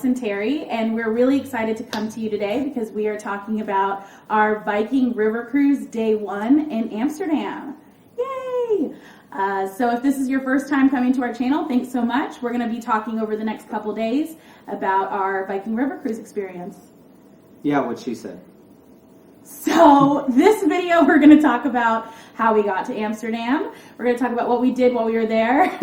and Terry, and we're really excited to come to you today because we are talking about our Viking River Cruise Day 1 in Amsterdam. Yay! So if this is your first time coming to our channel, thanks so much. We're going to be talking over the next couple days about our Viking River Cruise experience. Yeah, what she said. So this video, we're going to talk about how we got to Amsterdam. We're going to talk about what we did while we were there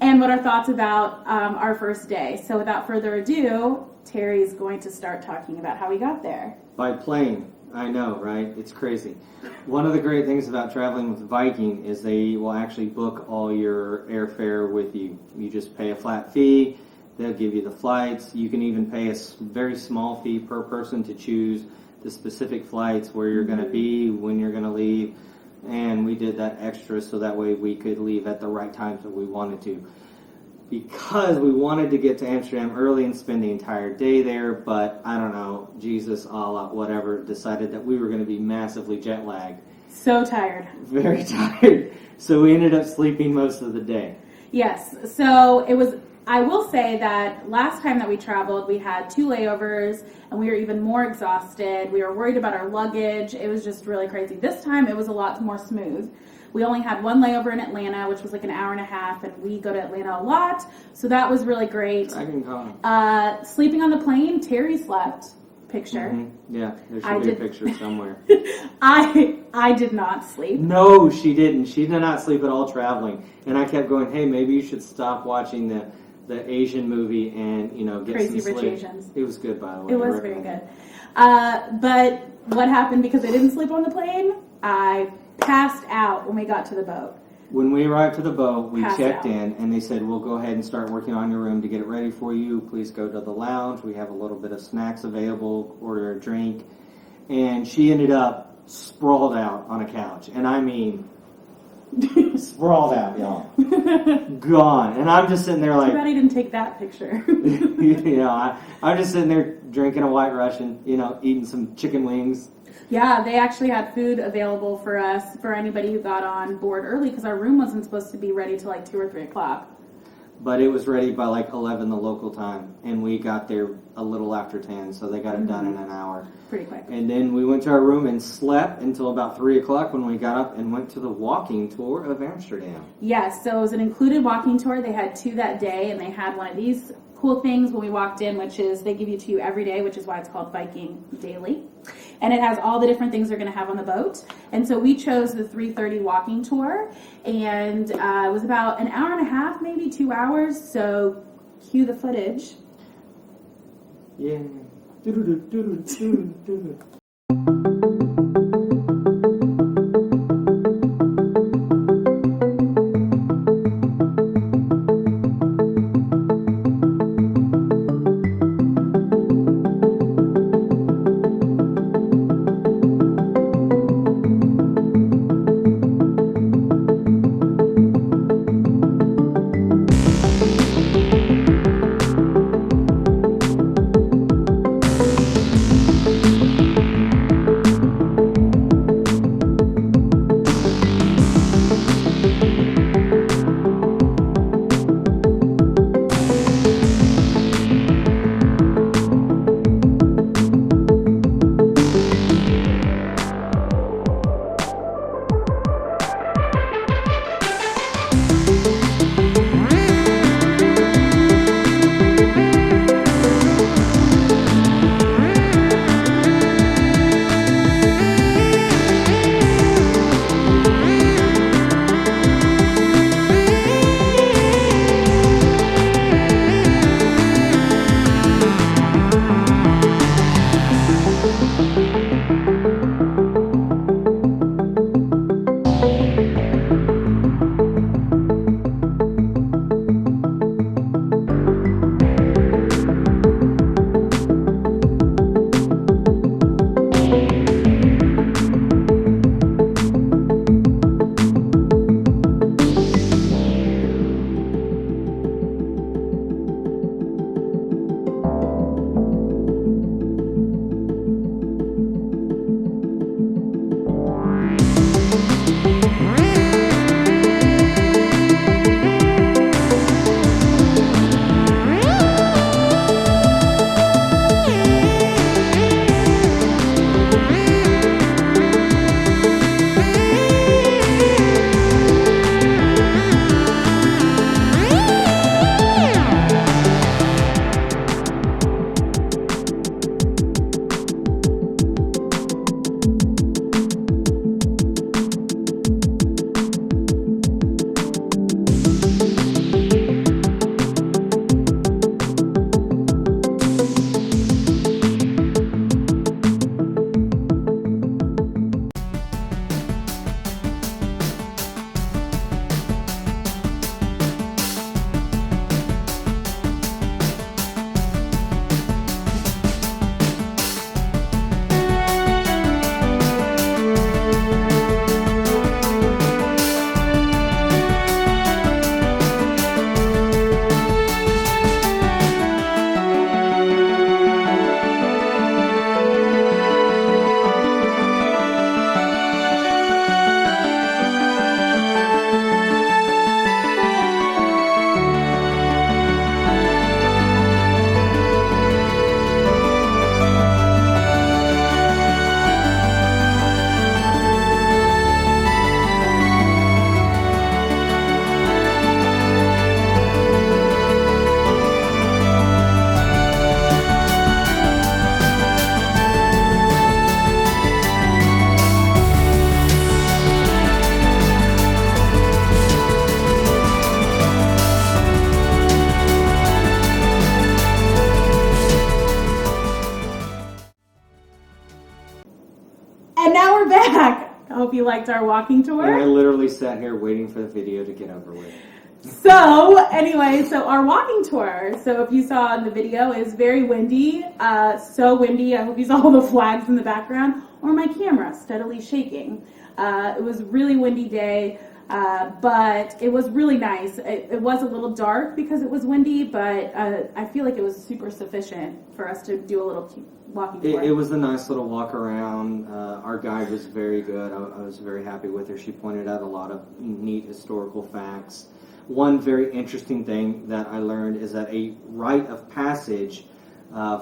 and what our thoughts about our first day. So without further ado, Terry's going to start talking about how we got there. By plane. I know, right? It's crazy. One of the great things about traveling with Viking is they will actually book all your airfare with you. You just pay a flat fee. They'll give you the flights. You can even pay a very small fee per person to choose the specific flights, where you're going to be, when you're going to leave, and we did that extra so that way we could leave at the right times that we wanted to. Because we wanted to get to Amsterdam early and spend the entire day there, but I don't know, Jesus, Allah, whatever, decided that we were going to be massively jet lagged. So tired. Very tired. So we ended up sleeping most of the day. Yes, so it was, I will say that last time that we traveled, we had 2 layovers, and we were even more exhausted. We were worried about our luggage. It was just really crazy. This time, it was a lot more smooth. We only had 1 layover in Atlanta, which was like an hour and a half, and we go to Atlanta a lot, so that was really great. Sleeping on the plane, Terry slept. Picture. Mm-hmm. Yeah, there should be a picture somewhere. I did not sleep. No, she didn't. She did not sleep at all traveling. And I kept going, hey, maybe you should stop watching the Asian movie and, get Crazy some Rich sleep. Asians. It was good, by the way. It was very good. But what happened because I didn't sleep on the plane? I passed out when we got to the boat. When we arrived to the boat, we checked out. in, and they said, we'll go ahead and start working on your room to get it ready for you. Please go to the lounge. We have a little bit of snacks available. Order a drink. And she ended up sprawled out on a couch. And I mean, sprawled out, y'all. Gone. And I'm just sitting there like... Too bad I didn't take that picture. I'm just sitting there drinking a White Russian, eating some chicken wings. Yeah, they actually had food available for us, for anybody who got on board early, because our room wasn't supposed to be ready till like 2 or 3 o'clock. But it was ready by like 11 the local time, and we got there a little after 10, so they got it done in an hour. Pretty quick. And then we went to our room and slept until about 3 o'clock when we got up and went to the walking tour of Amsterdam. Yes, so it was an included walking tour. They had 2 that day, and they had one of these cool things when we walked in, which is they give you 2 every day, which is why it's called Viking Daily. And it has all the different things they're going to have on the boat. And so we chose the 3:30 walking tour, and it was about an hour and a half, maybe 2 hours. So cue the footage. Yeah. liked our walking tour. And I literally sat here waiting for the video to get over with. So anyway, so our walking tour. So if you saw in the video, is very windy. So windy. I hope you saw all the flags in the background, or my camera steadily shaking. It was a really windy day, but it was really nice. It was a little dark because it was windy, but I feel like it was super sufficient for us to do a little walking tour. It was a nice little walk around. Our guide was very good. I was very happy with her. She pointed out a lot of neat historical facts. One very interesting thing that I learned is that a rite of passage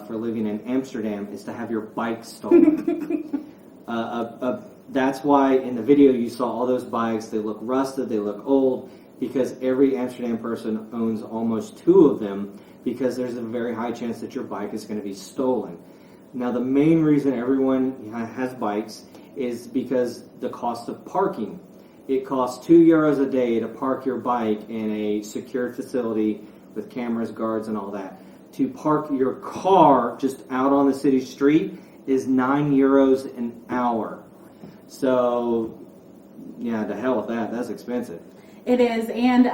for living in Amsterdam is to have your bike stolen. That's why in the video you saw all those bikes. They look rusted, they look old, because every Amsterdam person owns almost 2 of them, because there's a very high chance that your bike is going to be stolen. Now, the main reason everyone has bikes is because the cost of parking. It costs €2 a day to park your bike in a secured facility with cameras, guards, and all that. To park your car just out on the city street is €9 an hour. So, yeah, to hell with that. That's expensive. It is, and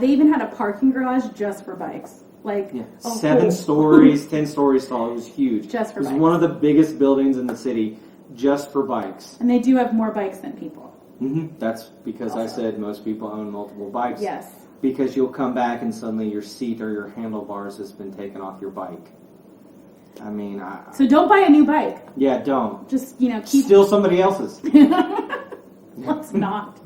they even had a parking garage just for bikes. Like, yeah. 7 stories, 10 stories tall. It was huge. Just for bikes. It was bikes. one of the biggest buildings in the city just for bikes. And they do have more bikes than people. Mm-hmm. That's because I said most people own multiple bikes. Yes. Because you'll come back and suddenly your seat or your handlebars has been taken off your bike. I mean, so don't buy a new bike. Yeah, don't. Just, keep... Steal somebody else's. Let's not.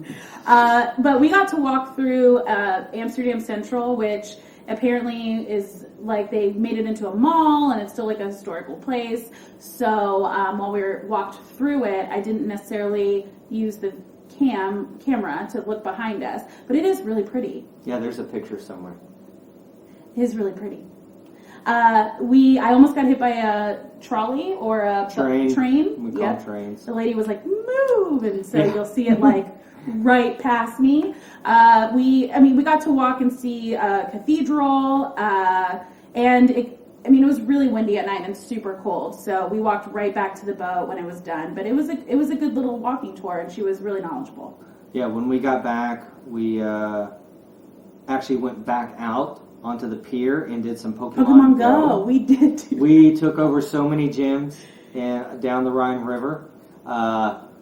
But we got to walk through Amsterdam Central, which apparently is like they made it into a mall and it's still like a historical place. So while we walked through it, I didn't necessarily use the camera to look behind us, but it is really pretty. Yeah, there's a picture somewhere. It is really pretty. I almost got hit by a trolley or a train. We call them trains. The lady was like, move, and so you'll see it like right past me. We got to walk and see a cathedral, and it was really windy at night and super cold. So we walked right back to the boat when it was done. But it was a good little walking tour, and she was really knowledgeable. Yeah, when we got back, we actually went back out onto the pier and did some Pokemon Go. We did too. We took over so many gyms down the Rhine River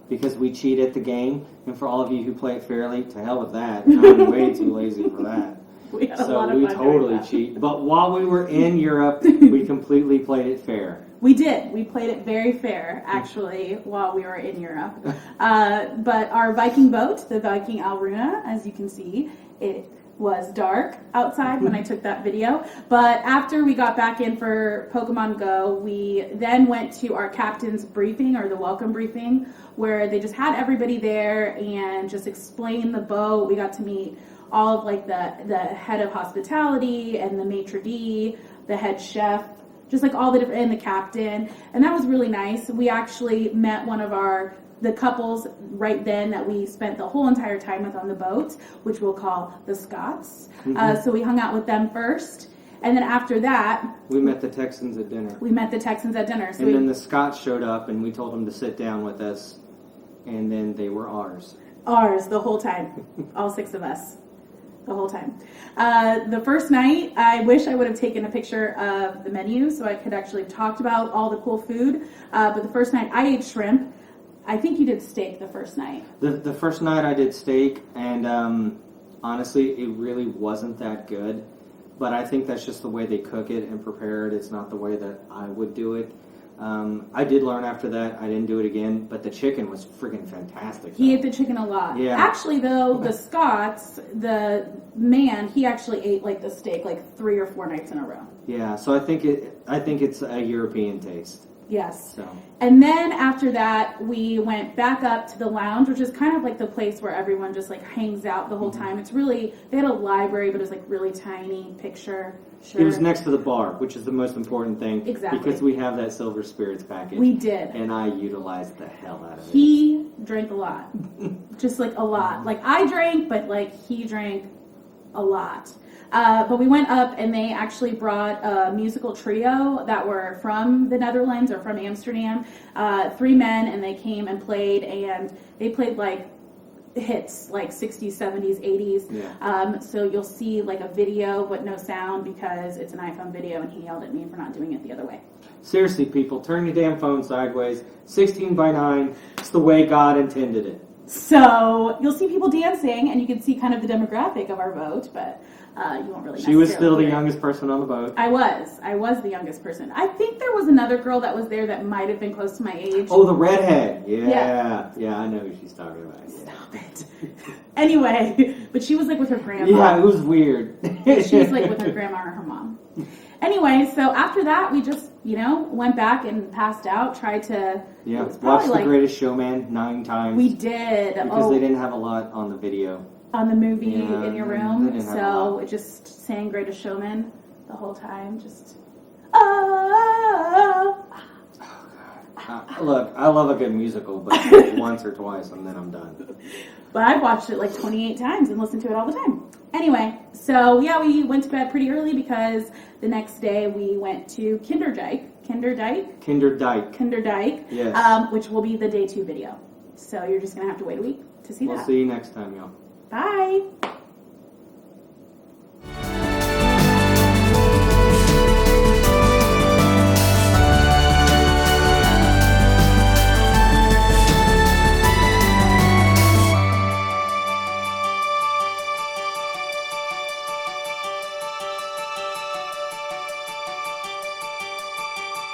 because we cheat at the game. And for all of you who play it fairly, to hell with that. I'm way too lazy for that. We had a lot of we fun totally doing that. cheat. But while we were in Europe, we completely played it fair. We did. We played it very fair, actually, while we were in Europe. But our Viking boat, the Viking Alruna, as you can see, it was dark outside when I took that video. But after we got back in for Pokemon Go, we then went to our captain's briefing, or the welcome briefing, where they just had everybody there and just explained the boat. We got to meet all of like the head of hospitality and the maitre d', the head chef, just like all the different, and the captain. And that was really nice. We actually met one of the couples right then that we spent the whole entire time with on the boat, which we'll call the Scots. Mm-hmm. So we hung out with them first. And then after that... we met the Texans at dinner. So then the Scots showed up and we told them to sit down with us. And then they were ours. Ours the whole time. All 6 of us. The whole time. The first night, I wish I would have taken a picture of the menu so I could actually have talked about all the cool food. But the first night, I ate shrimp. I think you did steak the first night. The first night I did steak, and honestly, it really wasn't that good. But I think that's just the way they cook it and prepare it. It's not the way that I would do it. I did learn after that. I didn't do it again, but the chicken was freaking fantastic. He ate the chicken a lot. Yeah. Actually, though, the Scots, the man, he actually ate like the steak like 3 or 4 nights in a row. Yeah, so I think it's a European taste. Yes. So. And then after that, we went back up to the lounge, which is kind of like the place where everyone just like hangs out the whole time. It's really, they had a library, but it was like really tiny picture. Sure. It was next to the bar, which is the most important thing. Exactly. Because we have that Silver Spirits package. We did. And I utilized the hell out of it. He drank a lot. Just like a lot. Like I drank, but like he drank a lot. But we went up, and they actually brought a musical trio that were from the Netherlands or from Amsterdam. 3 men, and they came and played, and they played like hits like 60s, 70s, 80s. Yeah. So you'll see like a video but no sound because it's an iPhone video, and he yelled at me for not doing it the other way. Seriously, people, turn your damn phone sideways. 16:9. It's the way God intended it. So you'll see people dancing, and you can see kind of the demographic of our boat, but you won't really. She was still the hear it. youngest person on the boat. I was the youngest person. I think there was another girl that was there that might have been close to my age. Oh, the redhead. Yeah, I know who she's talking about. Yeah. Stop it. Anyway, but she was like with her grandma. Yeah, it was weird. She was like with her grandma or her mom. Anyway, so after that, we just, went back and passed out, tried to... Yeah, it was probably watched The Greatest Showman 9 times. We did. Because they didn't have a lot on the video. On the movie Yeah, in your they room. didn't have a So lot. it just sang Greatest Showman the whole time. Just... Oh, Look, I love a good musical, but once or twice and then I'm done. But I've watched it like 28 times and listened to it all the time. Anyway, so yeah, we went to bed pretty early because the next day we went to Kinderdijk, Yes. which will be the day 2 video. So you're just going to have to wait a week to see We'll that. see you next time, y'all. Bye.